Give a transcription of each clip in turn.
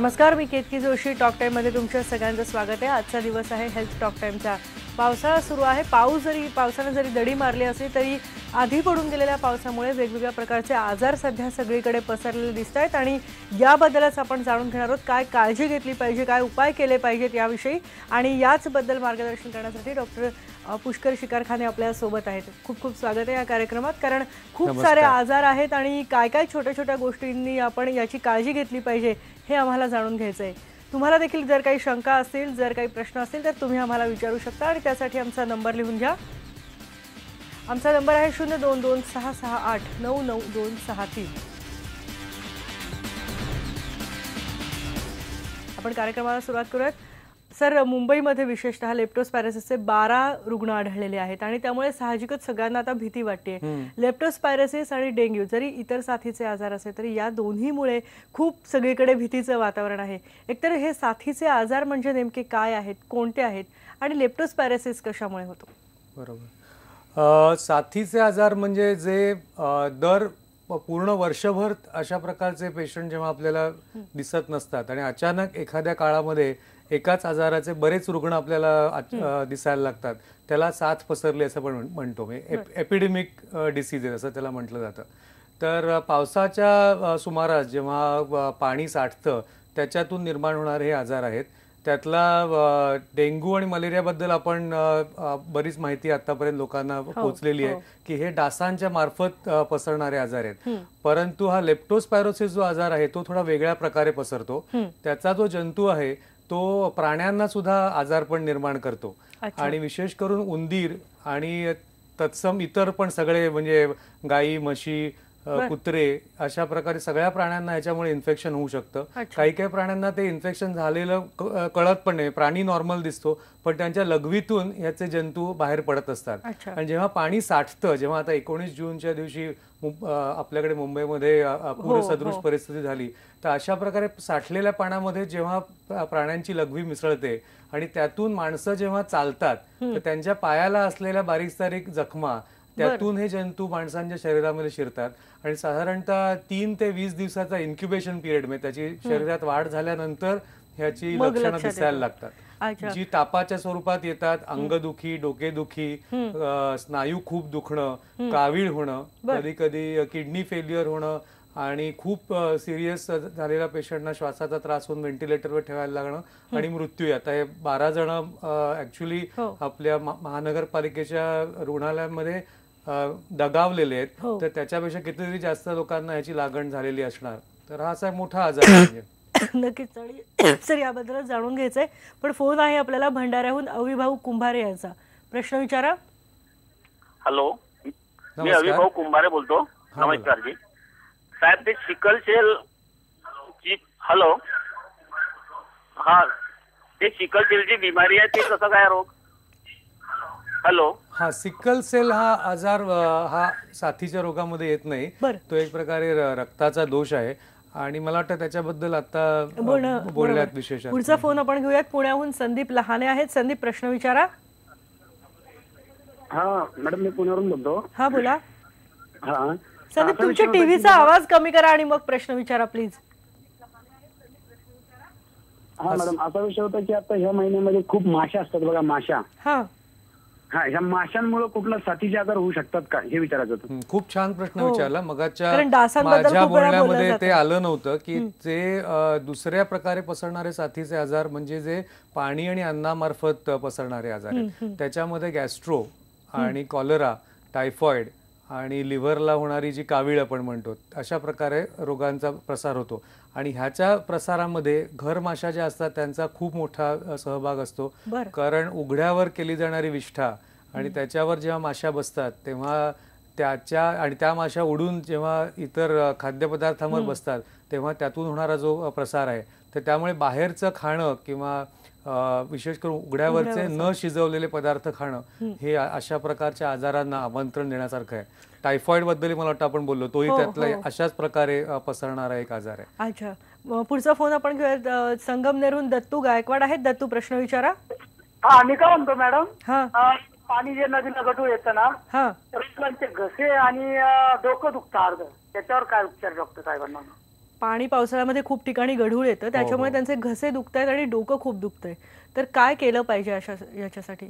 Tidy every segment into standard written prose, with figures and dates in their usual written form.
नमस्कार, मी केतकी जोशी. टॉक टाइममध्ये तुमच्या सगळ्यांचं स्वागत आहे. आजचा दिवस आहे हेल्थ टॉक टाइमचा. पावसाळा सुरू आहे. पावसाने जरी दडी मारली असली तरी आधी पडून गेलेल्या पावसामुळे वेगवेगळ्या प्रकारचे आजार सध्या सगळीकडे पसरलेले दिसत आहेत आणि याबद्दलच आपण जाणून घेणार आहोत. काय काळजी घेतली पाहिजे, काय उपाय केले पाहिजेत याविषयी, आणि याचबद्दल मार्गदर्शन करण्यासाठी डॉक्टर पुष्कर शिकारखाने आपल्या सोबत आहेत. खूप खूप स्वागत आहे या कार्यक्रमात. कारण खूप सारे आजार आहेत आणि काय काय छोट्या छोट्या गोष्टींनी आपण याची काळजी घेतली पाहिजे हे आम्हाला जाणून घ्यायचं आहे. तुम्हाला देखील जर काही शंका असतील, जर काही प्रश्न असतील तर तुम्ही आम्हाला विचारू शकता आणि त्यासाठी आमचा नंबर लिहून घ्या. आमचा नंबर आहे 022668999263. आपण कार्यक्रमाला सुरुवात करूयात. सर, मुंबईमध्ये विशेषतः लेप्टोस्पायरोसिसचे 12 रुग्ण आढळलेले आहेत आणि त्यामुळे साहजिकच सगळ्यांना आता भीती वाटते. लेप्टोस्पायरोसिस आणि डेंग्यू जरी इतर साथीचे आजार असले तरी या दोन्हीमुळे खूप सगळीकडे भीतीचं वातावरण आहे. एकतर हे साथीचे आजार म्हणजे नेमके काय आहेत, कोणते आहेत आणि लेप्टोस्पायरोसिस कशामुळे होतो? बरोबर. साथीचे आजार म्हणजे जे दर पूर्ण वर्षभर अशा प्रकारचे पेशंट जेव्हा आपल्याला दिसत नसतात आणि अचानक एखाद्या काळामध्ये एकाच आजाराचे बरेच रुग्ण आपल्याला दिसायला लागतात, त्याला साथ पसरली असं पण म्हणतो मी. एपिडेमिक डिसीज असं त्याला म्हटलं जातं. तर पावसाच्या सुमारास जेव्हा पाणी साठतं त्याच्यातून निर्माण होणारे हे आजार आहेत. त्यातला डेंग्यू आणि मलेरियाबद्दल आपण बरीच माहिती आतापर्यंत लोकांना पोहोचलेली आहे की हे डासांच्या मार्फत पसरणारे आजार आहेत. परंतु हा लेप्टोस्पायरोसिस जो आजार आहे तो थोडा वेगळ्या प्रकारे पसरतो. त्याचा जो जंतू आहे तो प्राण्यांना सुद्धा आजारपण निर्माण करतो आणि विशेष करून उंदीर आणि तत्सम इतर पण सगळे म्हणजे गायी, म्हशी, कुत्रे अशा प्रकारे सगळ्या प्राण्यांना याच्यामुळे इन्फेक्शन होऊ शकतं. काही काही प्राण्यांना ते इन्फेक्शन झालेलं कळत पण नाही. प्राणी नॉर्मल दिसतो पण त्यांच्या लघवीतून याचे जंतू बाहेर पडत असतात. आणि जेव्हा पाणी साठतं, जेव्हा आता 19 जूनच्या दिवशी आपल्याकडे मुंबईमध्ये पूरसदृश परिस्थिती झाली, तर अशा प्रकारे साठलेल्या पाण्यामध्ये जेव्हा प्राण्यांची लघवी मिसळते आणि त्यातून माणसं जेव्हा चालतात तर त्यांच्या पायाला असलेल्या बारीक सारीक जखमा त्यातून हे जंतू माणसांच्या शरीरामध्ये शिरतात आणि साधारणतः 3 ते 20 दिवसाचा इन्क्युबेशन पिरियड म्हणजे त्याची शरीरात वाढ झाल्यानंतर ह्याची लक्षणं दिसायला लागतात, जी तापाच्या स्वरूपात येतात. अंगदुखी, डोकेदुखी, स्नायू खूप दुखणं, कावीळ होणं, कधी कधी किडनी फेल्युअर होणं आणि खूप सिरियस झालेल्या पेशंटना श्वासाचा त्रास होऊन व्हेंटिलेटरवर ठेवायला लागणं आणि मृत्यू. आता हे 12 जण ऍक्च्युली आपल्या महानगरपालिकेच्या रुग्णालयामध्ये दगावलेले आहेत. तर त्याच्यापेक्षा कितीतरी जास्त लोकांना याची लागण झालेली असणार. तर हा असा मोठा आजार आहे. नक्कीच. सर, याबद्दल जाणून घ्यायचंय पण फोन आहे आपल्याला भंडाऱ्याहून अविभाऊ कुंभारे यांचा. प्रश्न विचारा. हॅलो, मी अविभाऊ कुंभारे बोलतो. नमस्कार जी साहेब. ते सिकल सेल ची हॅलो हा ते सिकल सेलची बिमारी आहे ते कसं काय रोग? हॅलो. हा, सिकल सेल हा आजार हा साथीच्या रोगामध्ये येत नाही. तो एक प्रकारे रक्ताचा दोष आहे आणि मला वाटतं त्याच्याबद्दल आता बोलण्यात विशेष. पुढचा फोन आपण घेऊयात. पुण्याहून संदीप लहाने आहेत. संदीप, प्रश्न विचारा. हा मॅडम, मी पुण्यावरून बोलतो. हा, बोला. हा संदीप, तुमच्या टीव्हीचा आवाज कमी करा आणि मग प्रश्न विचारा प्लीज. हा मॅडम, असा विषय होता की आता ह्या महिन्यामध्ये खूप माशा असतात बघा, माशा. ह्या माशांमुळे कुठला साथीचे आजार होऊ शकतात का हे विचारायचं होतं. खूप छान प्रश्न विचारला. मगाच्या माझ्या बोलण्यामध्ये ते आलं नव्हतं की जे दुसऱ्या प्रकारे पसरणारे साथीचे आजार म्हणजे जे पाणी आणि अन्नामार्फत पसरणारे आजार आहेत. त्याच्यामध्ये गॅस्ट्रो आणि कॉलरा, टायफॉइड आणि लिव्हरला होणारी जी कावीळ आपण म्हणतो अशा प्रकारे रोगांचा प्रसार होतो. आणि ह्याच्या प्रसारामध्ये घर माशा ज्या असतात त्यांचा खूप मोठा सहभाग असतो. कारण उघड्यावर केली जाणारी विष्ठा आणि त्याच्यावर जेव्हा माशा बसतात तेव्हा त्या माशा उडून जेव्हा इतर खाद्यपदार्थांवर बसतात तेव्हा त्यातून होणारा जो प्रसार आहे तर त्यामुळे बाहेरचं खाणं किंवा विशेष करून उघड्यावरचे न शिजवलेले पदार्थ खाणं हे अशा प्रकारच्या आजारांना आमंत्रण देण्यासारखं आहे. टायफॉइड बद्दल मला वाटतं आपण बोललो, तोही त्यातला अशाच प्रकारे पसरणारा एक आजार आहे. अच्छा, पुढचा फोन आपण घेऊयात. संगमनेरहून दत्तू गायकवाड आहेत. दत्तू, प्रश्न विचारा. हा, मी काय म्हणतो मॅडम, पाणी जे नदीला गटू येतं ना, तर मुलांचे घसे आणि डोकं दुखतं अर्ध, त्याच्यावर काय उपचार डॉक्टर साहेबांना? पाणी पावसाळ्यामध्ये खूप ठिकाणी गढूळ येतं, त्याच्यामुळे त्यांचे घसे दुखतायत आणि डोकं खूप दुखतंय, तर काय केलं पाहिजे याच्यासाठी?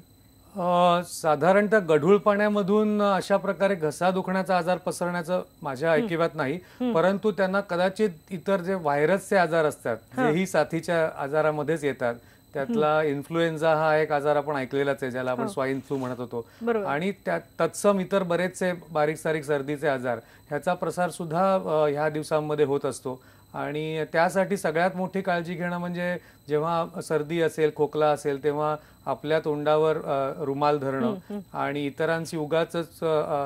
साधारणतः गढूळ पाण्यामधून अशा प्रकारे घसा दुखण्याचा आजार पसरण्याचं माझ्या ऐकिवात नाही, परंतु त्यांना कदाचित इतर जे व्हायरसचे आजार असतात जेही साथीच्या आजारामध्येच येतात, त्यातला इन्फ्लुएन्झा हा एक आजार आपण ऐकलेलाच आहे, ज्याला आपण स्वाईन फ्लू म्हणत होतो, आणि तत्सम इतर बरेचसे बारीक सारीक सर्दीचे आजार ह्याचा प्रसार सुद्धा ह्या दिवसांमध्ये होत असतो. आणि त्यासाठी सगळ्यात मोठी काळजी घेणं म्हणजे जेव्हा सर्दी असेल, खोकला असेल, तेव्हा आपल्या तोंडावर रुमाल धरणं आणि इतरांशी उगाच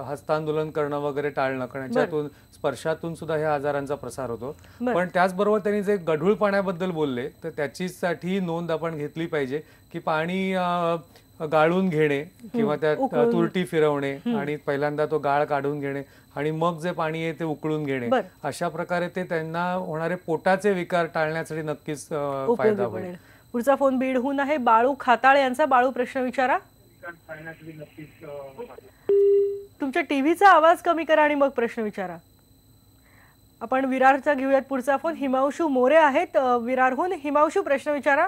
हस्तांदोलन करणं वगैरे टाळणं, कारण याच्यातून स्पर्शातून सुद्धा ह्या आजारांचा प्रसार होतो. पण त्याचबरोबर त्यांनी जे गढूळ पाण्याबद्दल बोलले, तर त्याचीसाठी नोंद आपण घेतली पाहिजे की पाणी गाळून घेणे किंवा त्यात तुरटी फिरवणे आणि पहिल्यांदा तो गाळ काढून घेणे आणि मग जे पाणी आहे ते उकळून घेणे, अशा प्रकारे ते त्यांना होणारे पोटाचे विकार टाळण्यासाठी नक्कीच फायदा होईल. पुढचा फोन बीडहून आहे, बाळू खाताळ यांचा. बाळू, प्रश्न विचारा. तुमच्या टीव्हीचा आवाज कमी करा आणि मग प्रश्न विचारा. आपण विरारचा घेऊयात पुढचा फोन. हिमांशू मोरे आहेत विरारहून. हिमांशू, प्रश्न विचारा.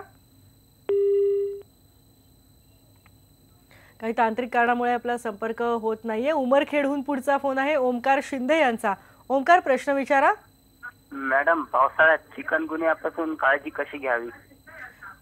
काही तांत्रिक कारणामुळे आपला संपर्क होत नाहीये. उमरखेडहून पुढचा फोन आहे, ओमकार शिंदे यांचा. ओमकार, प्रश्न विचारा. मॅडम, पावसाळ्यात चिकनगुन्यापासून काळजी कशी घ्यावी?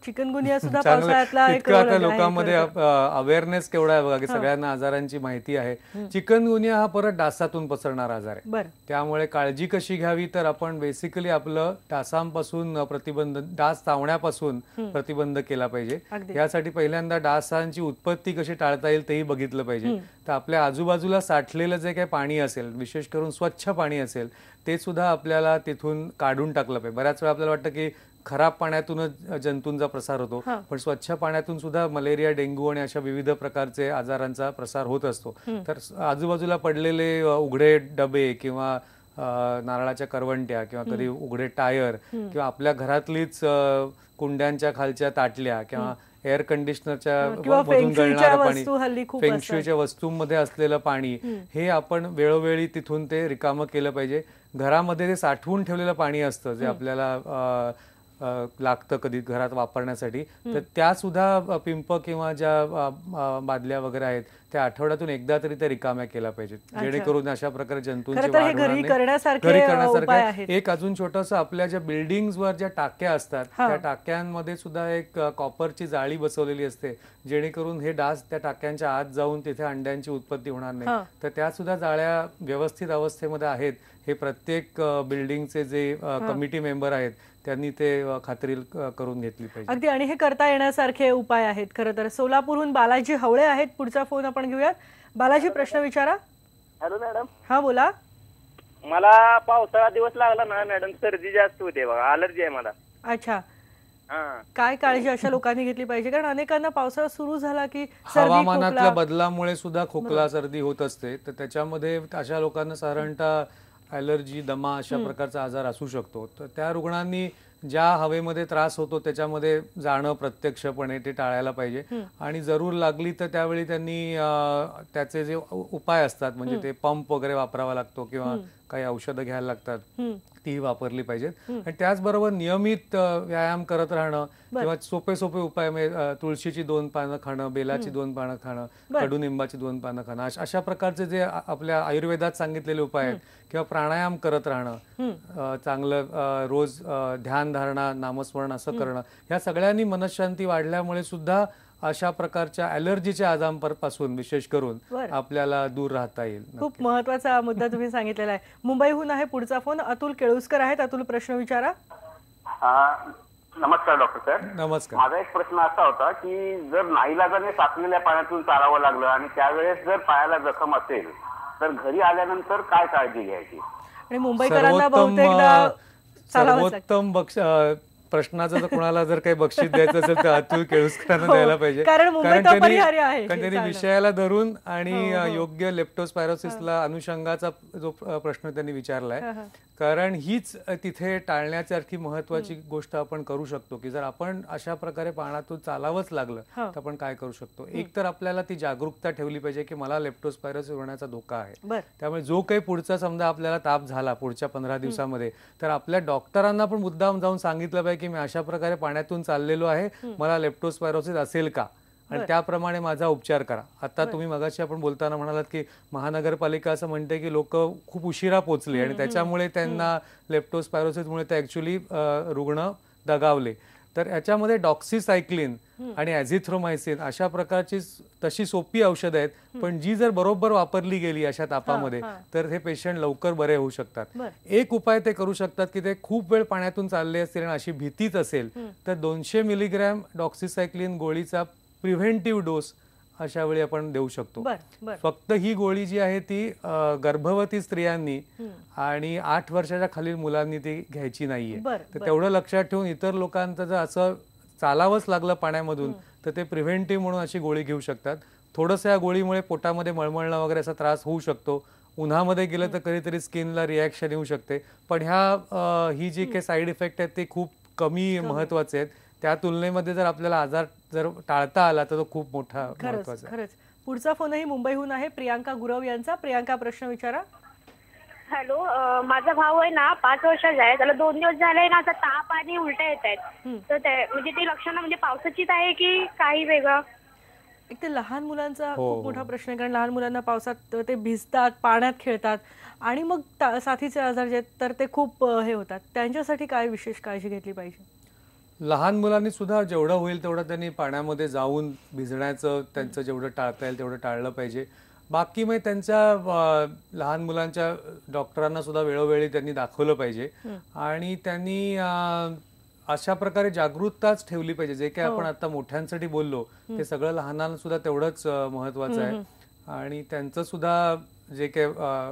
चिकनगुनिया सुद्धा पावसाळ्यातला एक आता लोकांमध्ये अवेअरनेस केवढा आहे बघा, की सगळ्यांना आजारांची माहिती आहे. चिकनगुनिया हा परत डासातून पसरणारा आजार आहे, त्यामुळे काळजी कशी घ्यावी तर आपण बेसिकली आपलं डासांपासून प्रतिबंध, डास चावण्यापासून प्रतिबंध केला पाहिजे. यासाठी पहिल्यांदा डासांची उत्पत्ती कशी टाळता येईल तेही बघितलं पाहिजे. तर आपल्या आजूबाजूला साठलेलं जे काही पाणी असेल, विशेष करून स्वच्छ पाणी असेल, ते सुद्धा आपल्याला तिथून काढून टाकलं पाहिजे. बऱ्याच वेळा आपल्याला वाटतं की खराब पाण्यातूनच जंतूंचा प्रसार होतो, पण स्वच्छ पाण्यातून सुद्धा मलेरिया, डेंग्यू आणि अशा विविध प्रकारचे आजारांचा प्रसार होत असतो. तर आजूबाजूला पडलेले उघडे डबे किंवा नारळाच्या करवंट्या किंवा कधी उघडे टायर किंवा आपल्या घरातलीच कुंड्यांच्या खालच्या ताटल्या किंवा एअर कंडिशनरच्या मधून गळणारं पाणी, फेंगशुईच्या वस्तूंमध्ये असलेलं पाणी, हे आपण वेळोवेळी तिथून ते रिकामं केलं पाहिजे. घरामध्ये ते साठवून ठेवलेलं पाणी असतं जे आपल्याला लागतं कधी घरात वापरण्यासाठी, तर त्या सुद्धा पिंप किंवा ज्या बादल्या वगैरे आहेत त्या आठवड्यातून एकदा तरी त्या रिकाम्या केल्या पाहिजेत, जेणेकरून अशा प्रकारे जंतूंची वाढ होणार नाही. घरी करण्यासारखे एक अजून छोटंसं, आपल्या ज्या बिल्डिंग्सवर ज्या टाक्या असतात त्या टाक्यांमध्ये सुद्धा एक कॉपरची जाळी बसवलेली असते, जेणेकरून हे डास त्या टाक्यांच्या आत जाऊन तिथे अंड्यांची उत्पत्ती होणार नाही. तर त्या सुद्धा जाळ्या व्यवस्थित अवस्थेमध्ये आहेत हे प्रत्येक बिल्डिंगचे जे कमिटी मेंबर आहेत त्यांनी ते खात्री करून घेतली पाहिजे. अगदी, आणि हे करता येण्यासारखे उपाय आहेत खरं तर. सोलापूरहून बालाजी हवळे आहेत, पुढचा फोन आपण घेऊयात. बालाजी, प्रश्न विचारा. Hello madam. हा, बोला. मला पावसाळा दिवस लागला ना मॅडम, सर्दी जास्त होते बघा, अलर्जी आहे मला. अच्छा, काय काळजी अशा लोकांनी घेतली पाहिजे? कारण अनेकांना पावसाळा सुरू झाला की हवामानातल्या बदलामुळे सुद्धा खोकला सर्दी होत असते, तर त्याच्यामध्ये अशा लोकांना साधारणतः ॲलर्जी, दमा अशा प्रकारचा आजार असू शकतो. तर त्या रुग्णांनी ज्या हवेमध्ये त्रास होतो त्याच्यामध्ये जाणं प्रत्यक्षपणे ते टाळायला पाहिजे. आणि जरूर लागली तर त्यावेळी त्यांनी त्याचे जे उपाय असतात, म्हणजे ते पंप वगैरे वापरावा लागतो किंवा काही औषधं घ्यायला लागतात, ती वापरली पाहिजेत. आणि त्याचबरोबर नियमित व्यायाम करत राहणं किंवा सोपे सोपे उपाय, तुळशीची 2 पानं खाणं, बेलाची 2 पानं खाणं, कडुनिंबाची 2 पानं खाणं, अशा प्रकारचे जे आपल्या आयुर्वेदात सांगितलेले उपाय आहेत, किंवा प्राणायाम करत राहणं, चांगलं रोज ध्यान धारणा, नामस्मरण असं करणं, ह्या सगळ्यांनी मनशांती वाढल्यामुळे सुद्धा अशा प्रकारच्या ॲलर्जीच्या आजारांपासून विशेष करून आपल्याला दूर राहता येईल. खूप महत्वाचा मुद्दा तुम्ही सांगितलेला आहे. मुंबईहून आहे पुढचा फोन, अतुल केळुसकर आहेत. अतुल, प्रश्न विचारा. नमस्कार डॉक्टर सर. नमस्कार. माझा एक प्रश्न असा होता की जर नाईलाजाने साचलेल्या पाण्यातून चालावं लागलं आणि त्यावेळेस जर पायाला जखम असेल तर घरी आल्यानंतर काय काळजी घ्यायची? आणि मुंबईकरांना बहुतेकदा सर्वोत्तम प्रश्नाचं जर कोणाला जर काही बक्षीस द्यायचं असेल तर अतुल केळुसकरांना द्यायला पाहिजे, कारण त्यांनी विषयाला धरून आणि योग्य लेप्टोस्पायरोसिसला अनुषंगाचा जो प्रश्न त्यांनी विचारलाय, कारण हीच तिथे टाळण्यासारखी महत्वाची गोष्ट आपण करू शकतो की जर आपण अशा प्रकारे पाण्यातून चालावंच लागलं तर आपण काय करू शकतो. एक तर आपल्याला ती जागरूकता ठेवली पाहिजे की मला लेप्टोस्पायरोसिस होण्याचा धोका आहे, त्यामुळे जो काही पुढचा समजा आपल्याला ताप झाला पुढच्या 15 दिवसामध्ये तर आपल्या डॉक्टरांना पण मुद्दाम जाऊन सांगितलं पाहिजे की मी अशा प्रकारे पाण्यातून चाललेलो आहे, मला लेप्टोस्पायरोसिस असेल का आणि त्याप्रमाणे माझा उपचार करा. आता तुम्ही मगाशी आपण बोलताना म्हणालात की महानगरपालिका असं म्हणते की लोक खूप उशिरा पोहोचले आणि त्याच्यामुळे त्यांना लेप्टोस्पायरोसिसमुळे ते ऍक्च्युली रुग्ण दगावले. तर याच्यामध्ये डॉक्सीसायक्लिन आणि ॲझिथ्रोमायसिन अशा प्रकारची तशी सोपी औषधं आहेत, पण जी जर बरोबर वापरली गेली अशा तापामध्ये तर हे पेशंट लवकर बरे होऊ शकतात. एक उपाय ते करू शकतात की ते खूप वेळ पाण्यातून चालले असतील आणि अशी भीतीच असेल तर 200 मिलीग्रॅम डॉक्सीसायक्लिन गोळीचा प्रिव्हेंटिव्ह डोस अशा वेळी आपण देऊ शकतो. फक्त ही गोळी जी आहे ती गर्भवती स्त्रियांनी आणि 8 वर्षाच्या खालील मुलांनी ती घ्यायची नाहीये. तर तेवढं लक्षात ठेवून इतर लोकांचं जर असं चालावंच लागलं पाण्यामधून तर ते प्रिव्हेंटिव्ह म्हणून अशी गोळी घेऊ शकतात. थोडंसं या गोळीमुळे पोटामध्ये मळमळणं वगैरे असा त्रास होऊ शकतो. उन्हामध्ये गेलं तर कधीतरी स्किनला रिॲक्शन येऊ शकते, पण ही जी काही साईड इफेक्ट आहेत ते खूप कमी महत्वाचे आहेत. त्या तुलनेमध्ये जर आपल्याला आजार जर टाळता आला तर तो खूप मोठा महत्वाचा आहे. खरंच. पुढचा फोनही मुंबईहून आहे, प्रियांका गुरव यांचा. प्रियांका, प्रश्न विचारा. हॅलो, माझा भाऊ आहे ना 5 वर्षाचा आहे, त्याला 2 दिवस झाले ना आता ताप आणि उलट्या येत आहेत. तर म्हणजे ती लक्षणं म्हणजे पावसाचीच आहे की काही वेगळं? एक ते लहान मुलांचा खूप मोठा प्रश्न आहे, कारण लहान मुलांना पावसात ते भिजतात, पाण्यात खेळतात आणि मग साथीचे आजार जे तर ते खूप हे होतात. त्यांच्यासाठी काय विशेष काळजी घेतली पाहिजे? लहान मुलांनी सुद्धा जेवढं होईल तेवढं त्यांनी पाण्यामध्ये जाऊन भिजण्याचं त्यांचं जेवढं टाळता येईल तेवढं टाळलं पाहिजे. बाकी मग त्यांच्या लहान मुलांच्या डॉक्टरांना सुद्धा वेळोवेळी त्यांनी दाखवलं पाहिजे आणि त्यांनी अशा प्रकारे जागरूकताच ठेवली पाहिजे. जे काही आपण आता मोठ्यांसाठी बोललो ते सगळं लहानांना सुद्धा तेवढंच महत्वाचं आहे आणि त्यांचं सुद्धा जे काही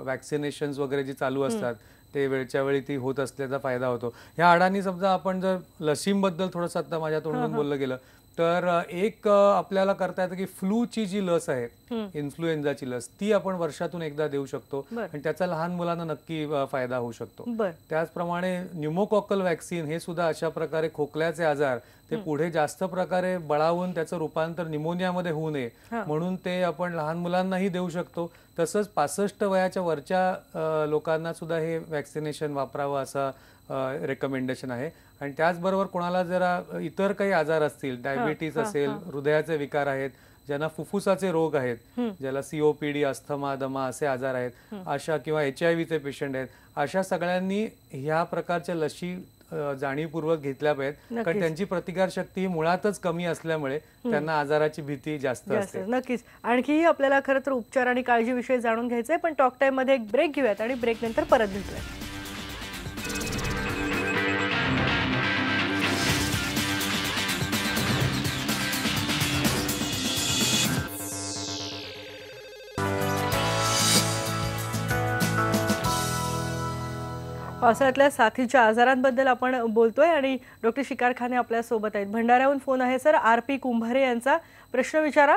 वॅक्सिनेशन्स वगैरे जी चालू असतात ते वेळच्या वेळी ती होत असल्याचा फायदा होतो. ह्या अडाणी समजा आपण जर लसींबद्दल थोडंसं आता माझ्या तोंडून बोललं गेलं तर एक आपल्याला करता येतं की फ्लूची जी लस आहे, इन्फ्लुएन्झाची लस, ती आपण वर्षातून एकदा देऊ शकतो आणि त्याचा लहान मुलांना नक्की फायदा होऊ शकतो. त्याचप्रमाणे न्यूमोकॉकल वॅक्सिन हे सुद्धा अशा प्रकारे खोकल्याचे आजार ते पुढे जास्त प्रकारे बळावून त्याचं रूपांतर निमोनियामध्ये होऊ नये म्हणून ते आपण लहान मुलांनाही देऊ शकतो. तसंच 65 वयाच्या वरच्या लोकांना सुद्धा हे वॅक्सिनेशन वापरावं असं रेकमेंडेशन आहे. आणि त्याचबरोबर कोणाला जरा इतर काही आजार असतील, डायबिटीज असेल, हृदयाचे विकार आहेत, ज्यांना फुफ्फुसाचे रोग आहेत, ज्याला COPD, अस्थमा, दमा असे आजार आहेत, अशा किंवा HIV चे पेशंट आहेत, अशा सगळ्यांनी ह्या प्रकारच्या लशी जाणीवपूर्वक घेतल्या पाहिजेत, कारण त्यांची प्रतिकारशक्ती ही मुळातच कमी असल्यामुळे त्यांना आजाराची भीती जास्त असते. नक्कीच. आणखीही आपल्याला खरं तर उपचार आणि काळजीविषयी जाणून घ्यायचंय, पण टॉक टाइम मध्ये एक ब्रेक घेऊयात आणि ब्रेक नंतर परत भेटूयात. पावसाळ्यातल्या साथीच्या आजारांबद्दल आपण बोलतोय आणि डॉक्टर शिकार खाने आपल्या सोबत आहेत. भंडाऱ्याहून फोन आहे सर. RP कुंभारे यांचा. प्रश्न विचारा.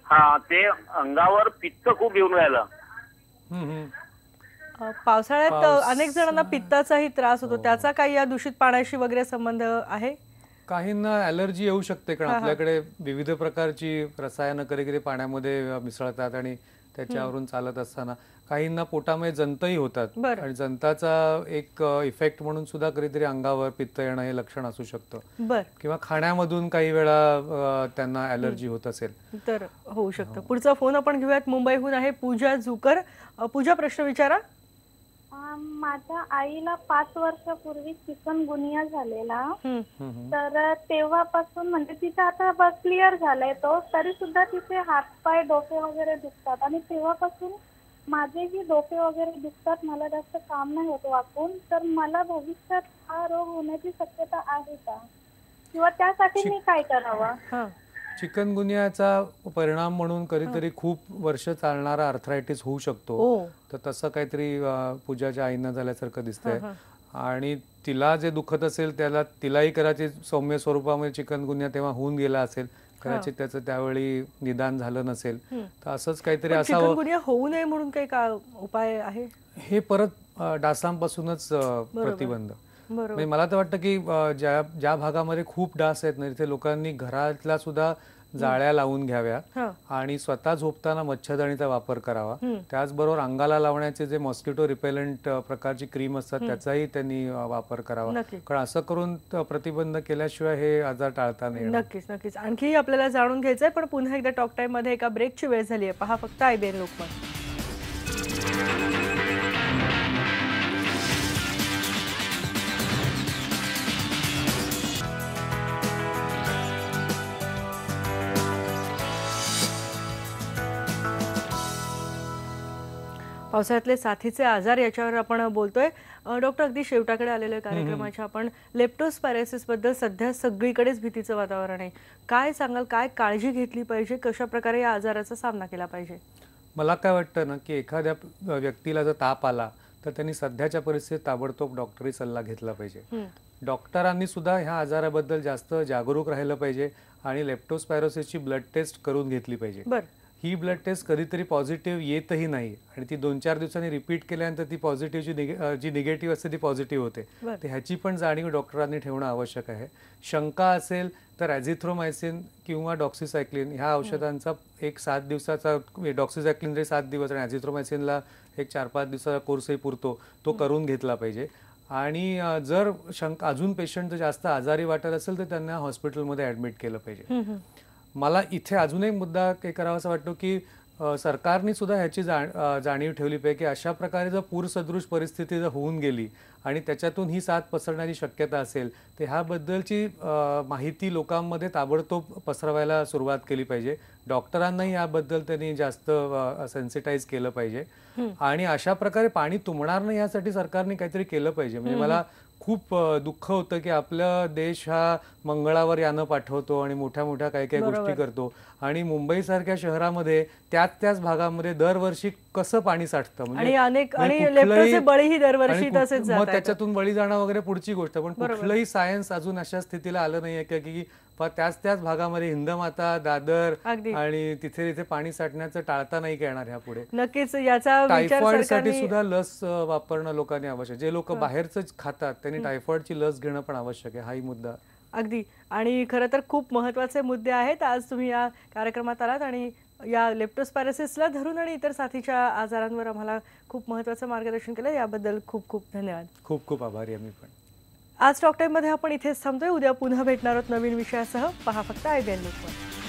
हा, ते अंगावर पित्त खूप येऊन राहिलं. पावसाळ्यात अनेक जणांना पित्ताचाही त्रास होतो, त्याचा काही या दूषित पाण्याशी वगैरे संबंध आहे? काहींना ॲलर्जी येऊ शकते, कारण आपल्याकडे विविध प्रकारची रसायनं कधी कधी पाण्यामध्ये मिसळतात आणि त्याच्यावरून चालत असताना काहींना पोटामध्ये जंतही होतात आणि जंताचा एक इफेक्ट म्हणून सुद्धा कधीतरी अंगावर पित्त येणं हे लक्षण असू शकतं, किंवा खाण्यामधून काही वेळा त्यांना ॲलर्जी होत असेल तर होऊ शकतं. पुढचा फोन आपण घेऊयात. मुंबईहून आहे पूजा जुकर. पूजा, प्रश्न विचारा. माझ्या आईला 5 वर्षापूर्वी चिकनगुनिया झालेला, तर तेव्हापासून म्हणजे तिचा आता क्लिअर झालाय तो, तरी सुद्धा तिचे हातपाय डोके वगैरे दुखतात आणि तेव्हापासून माझेही डोके वगैरे दुखतात, मला जास्त काम नाही होत वाकून. तर मला भविष्यात हा रोग होण्याची शक्यता आहे का, किंवा त्यासाठी मी काय करावं? चिकनगुनियाचा परिणाम म्हणून कधीतरी खूप वर्ष चालणारा आर्थरायटिस होऊ शकतो, तर तसं काहीतरी पूजाच्या आईंना झाल्यासारखं दिसतंय. आणि तिला जे दुखत असेल त्याला तिलाही कदाचित सौम्य स्वरूपामध्ये चिकनगुन्या तेव्हा होऊन गेला असेल, कदाचित त्याचं त्यावेळी निदान झालं नसेल, तर असंच काहीतरी असावं. चिकनगुन्या होऊ नये म्हणून काही उपाय आहे? हे परत डासांपासूनच प्रतिबंध. म्हणजे मला तर वाटतं की ज्या भागामध्ये खूप डास आहेत ना, तिथे लोकांनी घरातला सुद्धा जाळ्या लावून घ्याव्या आणि स्वतः झोपताना मच्छरदाणीचा वापर करावा. त्याचबरोबर अंगाला लावण्याचे जे मॉस्किटो रिपेलंट प्रकारची क्रीम असतात त्याचाही त्यांनी वापर करावा, कारण असं करून प्रतिबंध केल्याशिवाय हे आजार टाळता नाही. नक्कीच नक्कीच. आणखी आपल्याला जाणून घ्यायचंय, पण पुन्हा एकदा टॉक टाइम मध्ये एका ब्रेकची वेळ झाली आहे. पहा फक्त IBN लोकमत. पावसाळ्यातले साथीचे आजार याच्यावर आपण बोलतोय. डॉक्टर, अगदी शेवटाकडे आलेल्या कार्यक्रमाच्या आपण लेप्टोस्पायरोसिस बद्दल सध्या सगळीकडेच भीतीचं वातावरण आहे. काय सांगाल, काय काळजी घेतली पाहिजे, कशा प्रकारे या आजाराचा सामना केला पाहिजे? मला काय वाटतं ना की एखाद्या व्यक्तीला जर ताप आला तर त्यांनी सध्याच्या परिस्थितीत ताबडतोब डॉक्टरी सल्ला घेतला पाहिजे. डॉक्टरांनी सुद्धा ह्या आजाराबद्दल जास्त जागरूक राहिलं पाहिजे आणि लेप्टोस्पायरोसिसची ब्लड टेस्ट करून घेतली पाहिजे. ही ब्लड टेस्ट कधीतरी पॉझिटिव्ह येतही नाही आणि ती 2-4 दिवसांनी रिपीट केल्यानंतर ती पॉझिटिव्ह जी निगेटिव्ह असते ती पॉझिटिव्ह होते. तर ह्याची पण जाणीव डॉक्टरांनी ठेवणं आवश्यक आहे. शंका असेल तर ॲझिथ्रोमायसिन किंवा डॉक्सिसायक्लिन ह्या औषधांचा एक 7 दिवसाचा, डॉक्सिसायक्लिन जरी 7 दिवस आणि ॲझिथ्रोमायसिनला एक 4-5 दिवसाचा कोर्सही पुरतो, तो करून घेतला पाहिजे. आणि जर अजून पेशंट जास्त आजारी वाटत असेल तर त्यांना हॉस्पिटलमध्ये ॲडमिट केलं पाहिजे. मला इथे अजून एक मुद्दा काही करावासा वाटतो की सरकारने सुद्धा ह्याची जाणीव ठेवली पाहिजे की अशा प्रकारे जर पूरसदृश परिस्थिती जर होऊन गेली आणि त्याच्यातून ही साथ पसरण्याची शक्यता असेल तर ह्याबद्दलची माहिती लोकांमध्ये ताबडतोब पसरवायला सुरुवात केली पाहिजे. डॉक्टरांनाही याबद्दल त्यांनी जास्त सेन्सिटाईज केलं पाहिजे आणि अशा प्रकारे पाणी तुंबणार नाही यासाठी सरकारने काहीतरी केलं पाहिजे. म्हणजे मला खूप दुःख होतं की आपला देश हा मंगळावर यानं पाठवतो आणि मोठ्या मोठ्या काही काही गोष्टी करतो आणि मुंबईसारख्या शहरामध्ये त्याच भागामध्ये दरवर्षी कसं पाणी साठतं. म्हणजे मग त्याच्यातून बळी जाणं वगैरे पुढची गोष्ट, पण कुठलंही सायन्स अजून अशा स्थितीला आलं नाहीये की त्याच भागामध्ये हिंदमाता, दादर आणि तिथे पाणी साठण्याचं टाळता नाही येणार ह्या पुढे. नक्कीच याचा टायफॉइड साठी सुद्धा लस वापरणं लोकांनी आवश्यक. जे लोक बाहेरच खातात त्यांनी टायफॉइडची लस घेणं पण आवश्यक आहे. हाही मुद्दा अगदी. आणि खरं तर खूप महत्त्वाचे मुद्दे आहेत. आज तुम्ही या कार्यक्रमात आलात आणि या लेप्टोस्पायरोसिसला धरून आणि इतर साथीच्या आजारांवर आम्हाला खूप महत्त्वाचं मार्गदर्शन केलं. याबद्दल खूप खूप धन्यवाद. खूप खूप आभारी आहे मी पण. आज टॉक टाइम मध्ये आपण इथेच थांबतोय. उद्या पुन्हा भेटणार आहोत नवीन विषयासह. पहा फक्त IBN लोकमत.